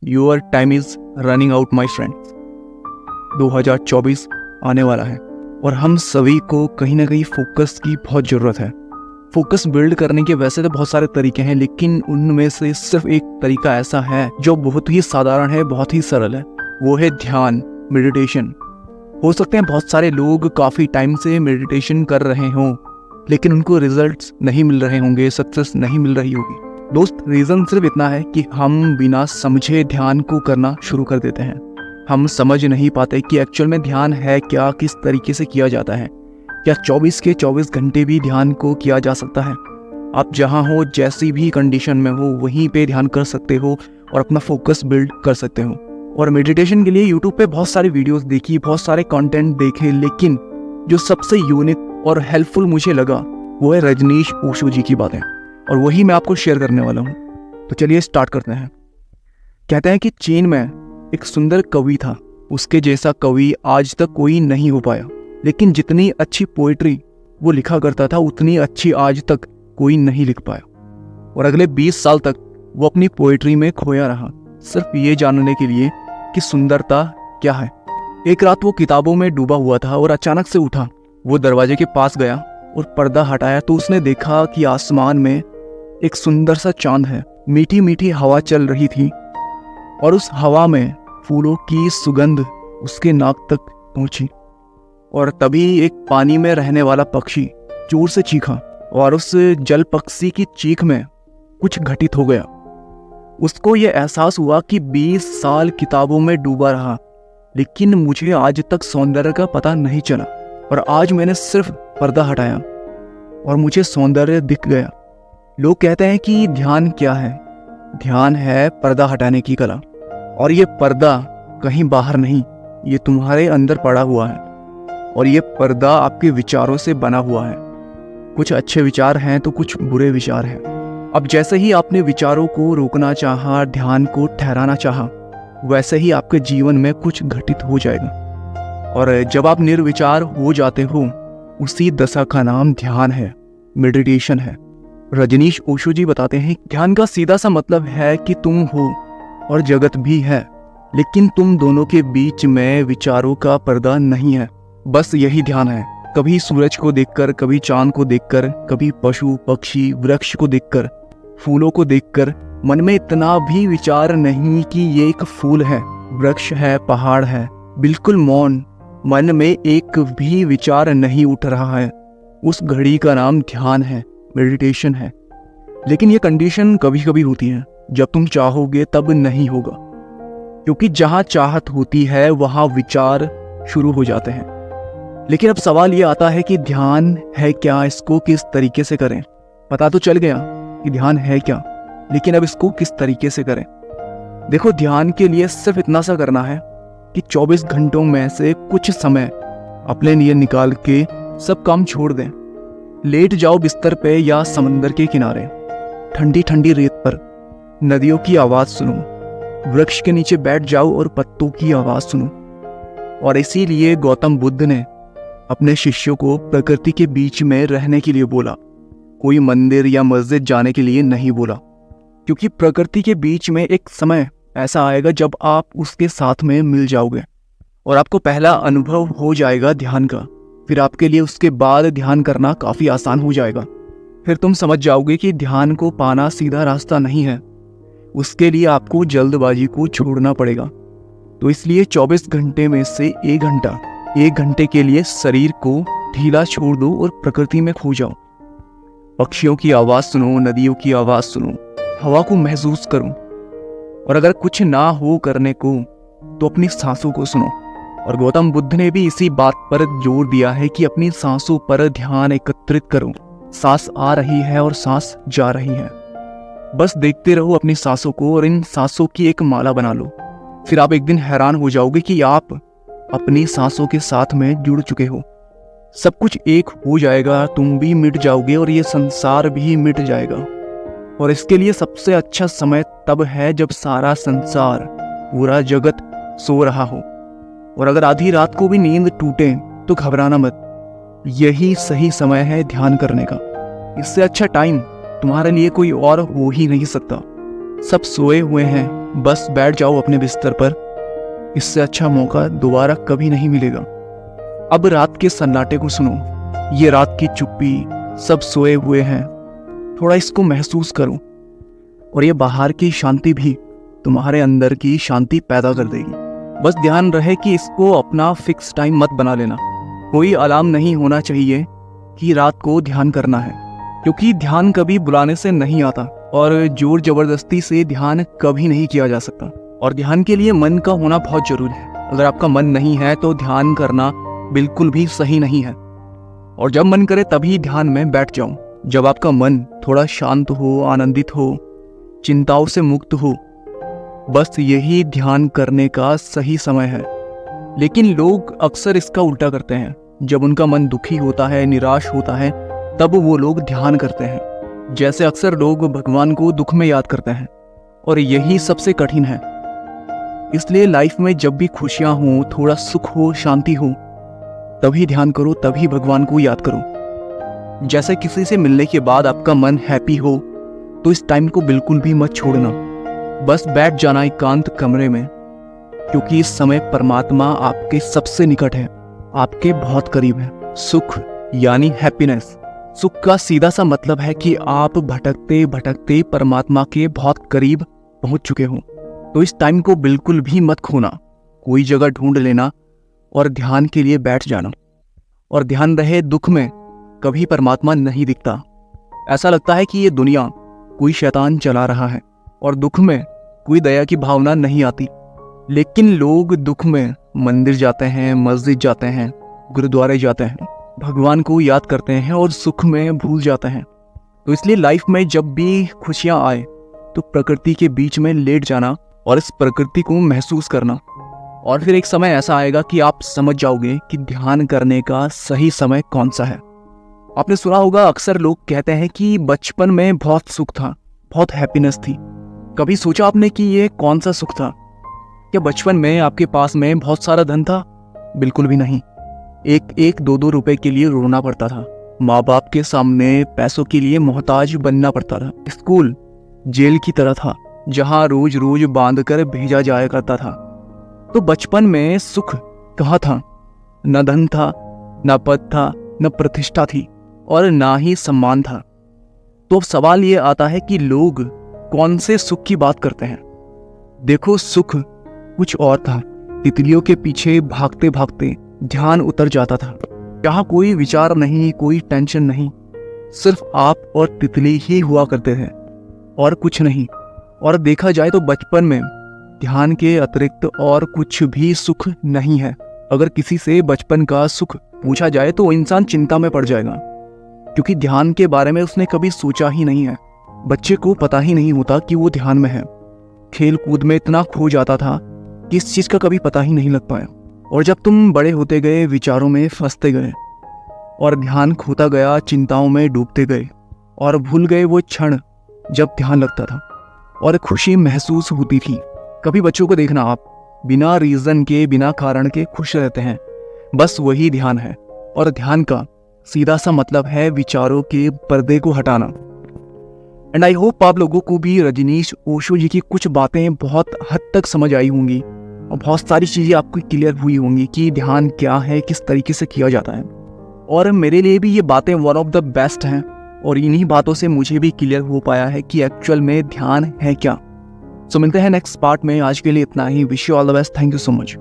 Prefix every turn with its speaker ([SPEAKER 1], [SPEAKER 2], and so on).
[SPEAKER 1] Your time is running out my friend. 2024 आने वाला है और हम सभी को कहीं ना कहीं फोकस की बहुत ज़रूरत है। फोकस बिल्ड करने के वैसे तो बहुत सारे तरीके हैं, लेकिन उनमें से सिर्फ एक तरीका ऐसा है जो बहुत ही साधारण है, बहुत ही सरल है। वो है ध्यान, मेडिटेशन। हो सकते हैं बहुत सारे लोग काफ़ी टाइम से मेडिटेशन कर रहे हों, लेकिन उनको रिजल्ट्स नहीं मिल रहे होंगे, सक्सेस नहीं मिल रही होगी। दोस्त, रीज़न सिर्फ इतना है कि हम बिना समझे ध्यान को करना शुरू कर देते हैं। हम समझ नहीं पाते कि एक्चुअल में ध्यान है क्या, किस तरीके से किया जाता है। क्या 24 के 24 घंटे भी ध्यान को किया जा सकता है? आप जहाँ हो, जैसी भी कंडीशन में हो, वहीं पे ध्यान कर सकते हो और अपना फोकस बिल्ड कर सकते हो। और मेडिटेशन के लिए यूट्यूब पे बहुत सारी वीडियोस देखी, बहुत सारे कंटेंट देखे, लेकिन जो सबसे यूनिक और हेल्पफुल मुझे लगा वो है रजनीश ओशो जी की बातें, और वही मैं आपको शेयर करने वाला हूँ। तो चलिए स्टार्ट करते हैं। कहते हैं कि चीन में एक सुंदर कवि था, उसके जैसा कवि आज तक कोई नहीं हो पाया, लेकिन जितनी अच्छी पोइट्री वो लिखा करता था उतनी अच्छी आज तक कोई नहीं लिख पाया। और अगले 20 साल तक वो अपनी पोइट्री में खोया रहा, सिर्फ ये जानने के लिए कि सुंदरता क्या है। एक रात वो किताबों में डूबा हुआ था और अचानक से उठा। वो दरवाजे के पास गया और पर्दा हटाया तो उसने देखा कि आसमान में एक सुंदर सा चांद है। मीठी मीठी हवा चल रही थी और उस हवा में फूलों की सुगंध उसके नाक तक पहुंची। और तभी एक पानी में रहने वाला पक्षी जोर से चीखा और उस जल पक्षी की चीख में कुछ घटित हो गया। उसको ये एहसास हुआ कि 20 साल किताबों में डूबा रहा, लेकिन मुझे आज तक सौंदर्य का पता नहीं चला, और आज मैंने सिर्फ पर्दा हटाया और मुझे सौंदर्य दिख गया। लोग कहते हैं कि ध्यान क्या है? ध्यान है पर्दा हटाने की कला, और ये पर्दा कहीं बाहर नहीं, ये तुम्हारे अंदर पड़ा हुआ है, और ये पर्दा आपके विचारों से बना हुआ है। कुछ अच्छे विचार हैं तो कुछ बुरे विचार हैं। अब जैसे ही आपने विचारों को रोकना चाहा, ध्यान को ठहराना चाहा, वैसे ही आपके जीवन में कुछ घटित हो जाएगा। और जब आप निर्विचार हो जाते हो, उसी दशा का नाम ध्यान है, मेडिटेशन है। रजनीश ओशो जी बताते हैं, ध्यान का सीधा सा मतलब है कि तुम हो और जगत भी है, लेकिन तुम दोनों के बीच में विचारों का पर्दा नहीं है। बस यही ध्यान है। कभी सूरज को देखकर, कभी चांद को देखकर, कभी पशु पक्षी वृक्ष को देखकर, फूलों को देखकर मन में इतना भी विचार नहीं कि ये एक फूल है, वृक्ष है, पहाड़ है। बिल्कुल मौन, मन में एक भी विचार नहीं उठ रहा है। उस घड़ी का नाम ध्यान है, मेडिटेशन है। लेकिन ये कंडीशन कभी कभी होती है, जब तुम चाहोगे तब नहीं होगा, क्योंकि जहाँ चाहत होती है वहाँ विचार शुरू हो जाते हैं। लेकिन अब सवाल ये आता है कि ध्यान है क्या, इसको किस तरीके से करें? पता तो चल गया कि ध्यान है क्या, लेकिन अब इसको किस तरीके से करें? देखो, ध्यान के लिए सिर्फ इतना सा करना है कि 24 घंटों में से कुछ समय अपने लिए निकाल के सब काम छोड़ दें। लेट जाओ बिस्तर पे या समंदर के किनारे, ठंडी ठंडी रेत पर, नदियों की आवाज़ सुनो, वृक्ष के नीचे बैठ जाओ और पत्तों की आवाज़ सुनो। और इसीलिए गौतम बुद्ध ने अपने शिष्यों को प्रकृति के बीच में रहने के लिए बोला, कोई मंदिर या मस्जिद जाने के लिए नहीं बोला, क्योंकि प्रकृति के बीच में एक समय ऐसा आएगा जब आप उसके साथ में मिल जाओगे और आपको पहला अनुभव हो जाएगा ध्यान का। फिर आपके लिए उसके बाद ध्यान करना काफ़ी आसान हो जाएगा। फिर तुम समझ जाओगे कि ध्यान को पाना सीधा रास्ता नहीं है, उसके लिए आपको जल्दबाजी को छोड़ना पड़ेगा। तो इसलिए 24 घंटे में से 1 घंटे के लिए शरीर को ढीला छोड़ दो और प्रकृति में खो जाओ। पक्षियों की आवाज़ सुनो, नदियों की आवाज़ सुनो, हवा को महसूस करो। और अगर कुछ ना हो करने को तो अपनी सांसों को सुनो। और गौतम बुद्ध ने भी इसी बात पर जोर दिया है कि अपनी सांसों पर ध्यान एकत्रित करो। सांस आ रही है और सांस जा रही है, बस देखते रहो अपनी सांसों को और इन सांसों की एक माला बना लो। फिर आप एक दिन हैरान हो जाओगे कि आप अपनी सांसों के साथ में जुड़ चुके हो। सब कुछ एक हो जाएगा, तुम भी मिट जाओगे और ये संसार भी मिट जाएगा। और इसके लिए सबसे अच्छा समय तब है जब सारा संसार, पूरा जगत सो रहा हो। और अगर आधी रात को भी नींद टूटे तो घबराना मत, यही सही समय है ध्यान करने का। इससे अच्छा टाइम तुम्हारे लिए कोई और हो ही नहीं सकता। सब सोए हुए हैं, बस बैठ जाओ अपने बिस्तर पर। इससे अच्छा मौका दोबारा कभी नहीं मिलेगा। अब रात के सन्नाटे को सुनो, ये रात की चुप्पी, सब सोए हुए हैं, थोड़ा इसको महसूस करो। और ये बाहर की शांति भी तुम्हारे अंदर की शांति पैदा कर देगी। बस ध्यान रहे कि इसको अपना फिक्स टाइम मत बना लेना। कोई अलार्म नहीं होना चाहिए कि रात को ध्यान करना है, क्योंकि ध्यान कभी बुलाने से नहीं आता और जोर जबरदस्ती से ध्यान कभी नहीं किया जा सकता। और ध्यान के लिए मन का होना बहुत जरूरी है। अगर आपका मन नहीं है तो ध्यान करना बिल्कुल भी सही नहीं है। और जब मन करे तभी ध्यान में बैठ जाओ, जब आपका मन थोड़ा शांत हो, आनंदित हो, चिंताओं से मुक्त हो। बस यही ध्यान करने का सही समय है। लेकिन लोग अक्सर इसका उल्टा करते हैं। जब उनका मन दुखी होता है, निराश होता है, तब वो लोग ध्यान करते हैं। जैसे अक्सर लोग भगवान को दुख में याद करते हैं, और यही सबसे कठिन है। इसलिए लाइफ में जब भी खुशियां हो, थोड़ा सुख हो, शांति हो, तभी ध्यान करो, तभी भगवान को याद करो। जैसे किसी से मिलने के बाद आपका मन हैप्पी हो तो इस टाइम को बिल्कुल भी मत छोड़ना। बस बैठ जाना एकांत कमरे में, क्योंकि इस समय परमात्मा आपके सबसे निकट है, आपके बहुत करीब है। सुख यानी हैप्पीनेस। सुख का सीधा सा मतलब है कि आप भटकते भटकते परमात्मा के बहुत करीब पहुंच चुके हो। तो इस टाइम को बिल्कुल भी मत खोना। कोई जगह ढूंढ लेना और ध्यान के लिए बैठ जाना। और ध्यान रहे, दुख में कभी परमात्मा नहीं दिखता। ऐसा लगता है कि ये दुनिया कोई शैतान चला रहा है, और दुख में कोई दया की भावना नहीं आती। लेकिन लोग दुख में मंदिर जाते हैं, मस्जिद जाते हैं, गुरुद्वारे जाते हैं, भगवान को याद करते हैं और सुख में भूल जाते हैं। तो इसलिए लाइफ में जब भी खुशियां आए तो प्रकृति के बीच में लेट जाना और इस प्रकृति को महसूस करना। और फिर एक समय ऐसा आएगा कि आप समझ जाओगे कि ध्यान करने का सही समय कौन सा है। आपने सुना होगा, अक्सर लोग कहते हैं कि बचपन में बहुत सुख था, बहुत हैप्पीनेस थी। कभी सोचा आपने कि ये कौन सा सुख था? क्या बचपन में आपके पास में बहुत सारा धन था? बिल्कुल भी नहीं। एक 2 रुपए के लिए रोना पड़ता था। माँ बाप के सामने पैसों के लिए मोहताज बनना पड़ता था। स्कूल जेल की तरह था, जहाँ रोज रोज बांध कर भेजा जाया करता था। तो बचपन में सुख कहाँ था? न धन था, न पद था, न प्रतिष्ठा थी, और ना ही सम्मान था। तो अब सवाल ये आता है कि लोग कौन से सुख की बात करते हैं? देखो, सुख कुछ और था। तितलियों के पीछे भागते भागते ध्यान उतर जाता था, जहाँ कोई विचार नहीं, कोई टेंशन नहीं, सिर्फ आप और तितली ही हुआ करते थे और कुछ नहीं। और देखा जाए तो बचपन में ध्यान के अतिरिक्त और कुछ भी सुख नहीं है। अगर किसी से बचपन का सुख पूछा जाए तो इंसान चिंता में पड़ जाएगा, क्योंकि ध्यान के बारे में उसने कभी सोचा ही नहीं है। बच्चे को पता ही नहीं होता कि वो ध्यान में है। खेल कूद में इतना खो जाता था कि इस चीज का कभी पता ही नहीं लग पाया। और जब तुम बड़े होते गए, विचारों में फंसते गए और ध्यान खोता गया, चिंताओं में डूबते गए और भूल गए वो क्षण जब ध्यान लगता था और खुशी महसूस होती थी। कभी बच्चों को देखना, आप बिना रीजन के, बिना कारण के खुश रहते हैं। बस वही ध्यान है। और ध्यान का सीधा सा मतलब है विचारों के पर्दे को हटाना। एंड आई होप आप लोगों को भी रजनीश ओशो जी की कुछ बातें बहुत हद तक समझ आई होंगी और बहुत सारी चीज़ें आपको क्लियर हुई होंगी कि ध्यान क्या है, किस तरीके से किया जाता है। और मेरे लिए भी ये बातें वन ऑफ द बेस्ट हैं, और इन्हीं बातों से मुझे भी क्लियर हो पाया है कि एक्चुअल में ध्यान है क्या। सो मिलते हैं नेक्स्ट पार्ट में। आज के लिए इतना ही। Wish you all the best. Thank you so much.